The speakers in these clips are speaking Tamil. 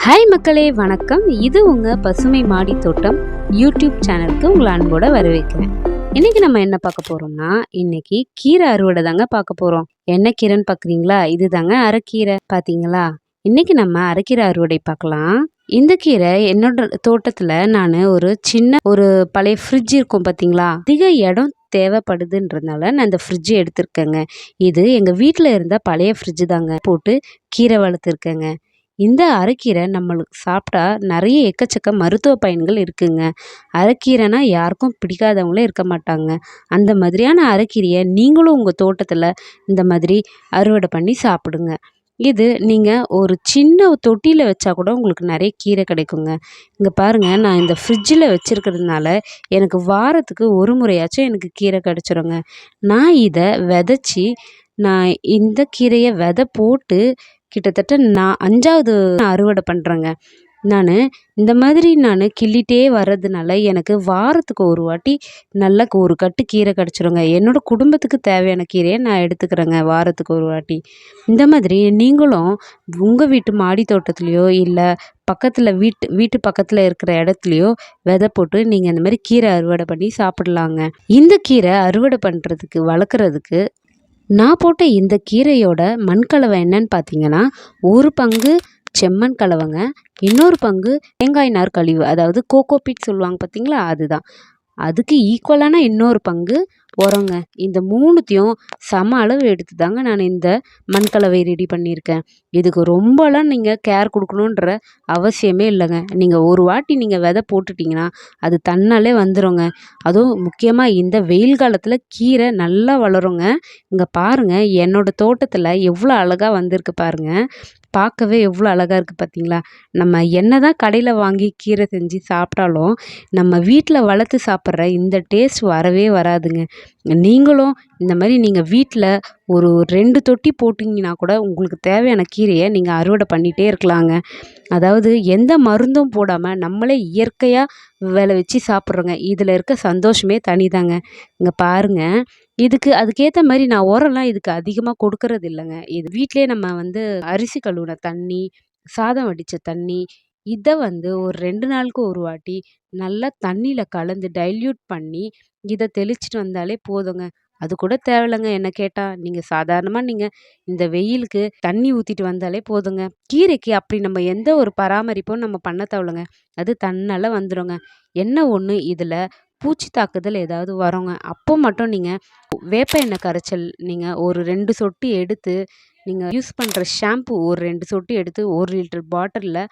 ஹாய் மக்களே, வணக்கம். இது உங்கள் பசுமை மாடி தோட்டம் யூடியூப் சேனலுக்கு உங்களை அன்போடு வரவேற்கிறேன். இன்றைக்கி நம்ம என்ன பார்க்க போகிறோம்னா, இன்றைக்கி கீரை அறுவடை தாங்க பார்க்க போகிறோம். என்ன கீரைன்னு பார்க்குறீங்களா? இது தாங்க அரைக்கீரை. பார்த்தீங்களா? இன்றைக்கி நம்ம அரைக்கீரை அறுவடை பார்க்கலாம். இந்த கீரை என்னோட தோட்டத்தில் நான் ஒரு பழைய ஃப்ரிட்ஜ் இருக்கும் பார்த்தீங்களா, அதிக இடம் தேவைப்படுதுன்றதுனால நான் இந்த ஃப்ரிட்ஜ் எடுத்திருக்கேங்க. இது எங்கள் வீட்டில் இருந்த பழைய ஃப்ரிட்ஜு தாங்க. போட்டு கீரை வளர்த்துருக்கேங்க. இந்த அரைக்கீரை நம்மளுக்கு சாப்பிட்டா நிறைய எக்கச்சக்க மருத்துவ பயன்கள் இருக்குங்க. அரைக்கீரைனா யாருக்கும் பிடிக்காதவங்களே இருக்க மாட்டாங்க. அந்த மாதிரியான அரைக்கீரையை நீங்களும் உங்கள் தோட்டத்தில் இந்த மாதிரி அறுவடை பண்ணி சாப்பிடுங்க. இது நீங்கள் ஒரு சின்ன தொட்டியில் வச்சா கூட உங்களுக்கு நிறைய கீரை கிடைக்குங்க. இங்கே பாருங்கள், நான் இந்த ஃப்ரிட்ஜில் வச்சுருக்கிறதுனால எனக்கு வாரத்துக்கு ஒரு முறையாச்சும் எனக்கு கீரை கிடச்சிருங்க. நான் இதை விதைச்சி, நான் இந்த கீரையை விதை போட்டு கிட்டத்தட்ட நான் 5வது அறுவடை பண்ணுறேங்க. இந்த மாதிரி நான் கிள்ளிட்டே வர்றதுனால எனக்கு வாரத்துக்கு ஒரு வாட்டி நல்ல ஒரு கட்டு கீரை கிடச்சிருங்க. என்னோடய குடும்பத்துக்கு தேவையான கீரையை நான் எடுத்துக்கிறேங்க வாரத்துக்கு ஒரு வாட்டி. இந்த மாதிரி நீங்களும் உங்கள் வீட்டு மாடி தோட்டத்துலேயோ இல்லை பக்கத்தில் வீட்டு பக்கத்தில் இருக்கிற இடத்துலையோ விதை போட்டு நீங்கள் இந்த மாதிரி கீரை அறுவடை பண்ணி சாப்பிடலாங்க. இந்த கீரை அறுவடை பண்ணுறதுக்கு வளர்க்குறதுக்கு நான் போட்ட இந்த கீரையோட மண்கலவை என்னன்னு பார்த்தீங்கன்னா, ஒரு பங்கு செம்மண் கலவைங்க, இன்னொரு பங்கு தேங்காய் நார் கழிவு, அதாவது கோகோபீட் சொல்லுவாங்க பார்த்தீங்களா, அதுதான். அதுக்கு ஈக்குவலான இன்னொரு பங்கு உரங்க. இந்த 3த்தையும் சம அளவு எடுத்து தாங்க நான் இந்த மண்கலவை ரெடி பண்ணியிருக்கேன். இதுக்கு ரொம்பலாம் நீங்கள் கேர் கொடுக்கணுன்ற அவசியமே இல்லைங்க. நீங்கள் ஒரு வாட்டி நீங்கள் விதை போட்டுட்டிங்கன்னா அது தன்னாலே வந்துடுங்க. அதுவும் முக்கியமாக இந்த வெயில் காலத்தில் கீரை நல்லா வளருங்க. இங்கே பாருங்கள், என்னோடய தோட்டத்தில் எவ்வளோ அழகாக வந்திருக்கு பாருங்கள். பார்க்கவே எவ்வளோ அழகாக இருக்குது பார்த்தீங்களா? நம்ம என்ன தான் கடையில் வாங்கி கீரை செஞ்சு சாப்பிட்டாலும் நம்ம வீட்டில் வளர்த்து சாப்பிட்ற இந்த டேஸ்ட் வரவே வராதுங்க. நீங்களும் இந்த மாதிரி நீங்கள் வீட்டில் ஒரு 2 தொட்டி போட்டிங்கன்னா கூட உங்களுக்கு தேவையான கீரையை நீங்கள் அறுவடை பண்ணிகிட்டே இருக்கலாங்க. அதாவது எந்த மருந்தும் போடாமல் நம்மளே இயற்கையாக விளைவிச்சு சாப்பிட்றோங்க. இதில் இருக்க சந்தோஷமே தனிதாங்க. இங்கே பாருங்கள், அதுக்கேற்ற மாதிரி நான் உரம்லாம் இதுக்கு அதிகமாக கொடுக்கறது இல்லைங்க. இது வீட்டிலே நம்ம அரிசி கழுவுன தண்ணி, சாதம் வடித்த தண்ணி, இதை ஒரு 2 நாளுக்கு ஒரு வாட்டி நல்லா தண்ணியில் கலந்து டைல்யூட் பண்ணி இதை தெளிச்சிட்டு வந்தாலே போதுங்க. அது கூட தேவையில்லைங்க என்ன கேட்டால். நீங்கள் சாதாரணமாக இந்த வெயிலுக்கு தண்ணி ஊற்றிட்டு வந்தாலே போதுங்க. கீரைக்கு அப்படி நம்ம எந்த ஒரு பராமரிப்பும் நம்ம பண்ண தேவையில்லைங்க. அது தன்னால் வந்துடுங்க. என்ன ஒன்று, இதில் பூச்சி தாக்குதல் ஏதாவது வரோங்க. அப்போ மட்டும் நீங்கள் வேப்ப எண்ணெய் கரைச்சல் நீங்கள் ஒரு 2 சொட்டு எடுத்து, நீங்கள் யூஸ் பண்ணுற ஷாம்பு ஒரு 2 சொட்டு எடுத்து 1 லிட்டர் பாட்டிலில்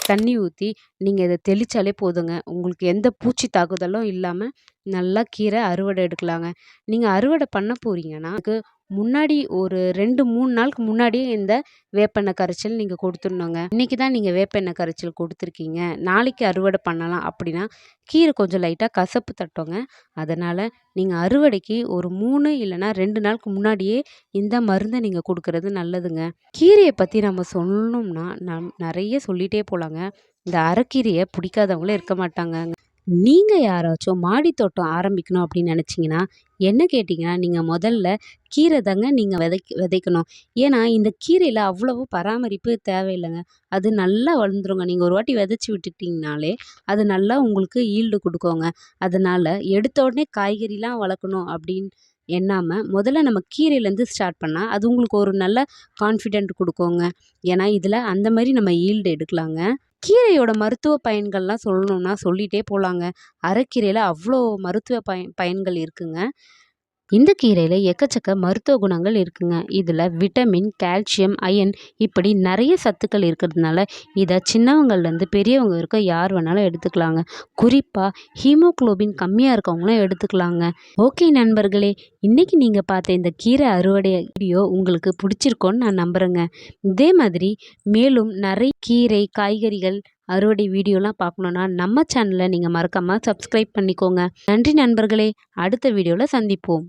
தண்ணி ஊற்றி நீங்கள் இதை தெளித்தாலே போதுங்க. உங்களுக்கு எந்த பூச்சி தாக்குதலும் இல்லாமல் நல்லா கீரை அறுவடை எடுக்கலாங்க. நீங்கள் அறுவடை பண்ண போகிறீங்கன்னா அதுக்கு முன்னாடி ஒரு 2-3 நாளுக்கு முன்னாடியே இந்த வேப்பெண்ணெய் கரைச்சல் நீங்கள் கொடுத்துடணுங்க. இன்றைக்கி தான் நீங்கள் வேப்பெண்ணெய் கரைச்சல் கொடுத்துருக்கீங்க, நாளைக்கு அறுவடை பண்ணலாம் அப்படின்னா கீரை கொஞ்சம் லைட்டாக கசப்பு தட்டுங்க. அதனால் நீங்கள் அறுவடைக்கு ஒரு 3 இல்லைனா 2 நாளுக்கு முன்னாடியே இந்த மருந்தை நீங்கள் கொடுக்கறது நல்லதுங்க. கீரையை பற்றி நம்ம சொல்லணும்னா நிறைய சொல்லிகிட்டே போகலாங்க. இந்த அரைக்கீரையை பிடிக்காதவங்களே இருக்க மாட்டாங்க. நீங்கள் யாராச்சும் மாடி தோட்டம் ஆரம்பிக்கணும் அப்படின்னு நினச்சிங்கன்னா என்ன கேட்டிங்கன்னா, நீங்கள் முதல்ல கீரை தாங்க நீங்கள் விதைக்கணும். ஏன்னா இந்த கீரையில் அவ்வளவு பராமரிப்பு தேவையில்லைங்க. அது நல்லா வளர்ந்துருங்க. நீங்கள் ஒரு வாட்டி விதைச்சி விட்டுட்டிங்கனாலே அது நல்லா உங்களுக்கு ஈல்டு கொடுக்குங்க. அதனால் எடுத்த உடனே காய்கறிலாம் வளர்க்கணும் அப்படின்னு எண்ணாமல் முதல்ல நம்ம கீரையிலேருந்து ஸ்டார்ட் பண்ணால் அது உங்களுக்கு ஒரு நல்ல கான்ஃபிடென்ட் கொடுக்குங்க. ஏன்னா இதில் அந்த மாதிரி நம்ம ஈல்டு எடுக்கலாங்க. கீரையோட மருத்துவ பயன்கள்லாம் சொல்லணும்னா சொல்லிகிட்டே போகலாங்க. அரைக்கீரையில் அவ்வளோ மருத்துவ பயன்கள் இருக்குங்க. இந்த கீரையில் எக்கச்சக்க மருத்துவ குணங்கள் இருக்குங்க. இதில் விட்டமின், கால்சியம், அயன் இப்படி நிறைய சத்துக்கள் இருக்கிறதுனால இதை சின்னவங்கள்லேருந்து பெரியவங்க வரைக்கும் யார் வேணாலும் எடுத்துக்கலாங்க. குறிப்பாக ஹீமோக்ளோபின் கம்மியாக இருக்கவங்களும் எடுத்துக்கலாங்க. ஓகே நண்பர்களே, இன்றைக்கி நீங்கள் பார்த்த இந்த கீரை அறுவடை வீடியோ உங்களுக்கு பிடிச்சிருக்கோன்னு நான் நம்புகிறேங்க. இதே மாதிரி மேலும் நிறைய கீரை, காய்கறிகள் அறுவடை வீடியோலாம் பார்க்கணுன்னா நம்ம சேனலை நீங்கள் மறக்காமல் சப்ஸ்கிரைப் பண்ணிக்கோங்க. நன்றி நண்பர்களே, அடுத்த வீடியோவில் சந்திப்போம்.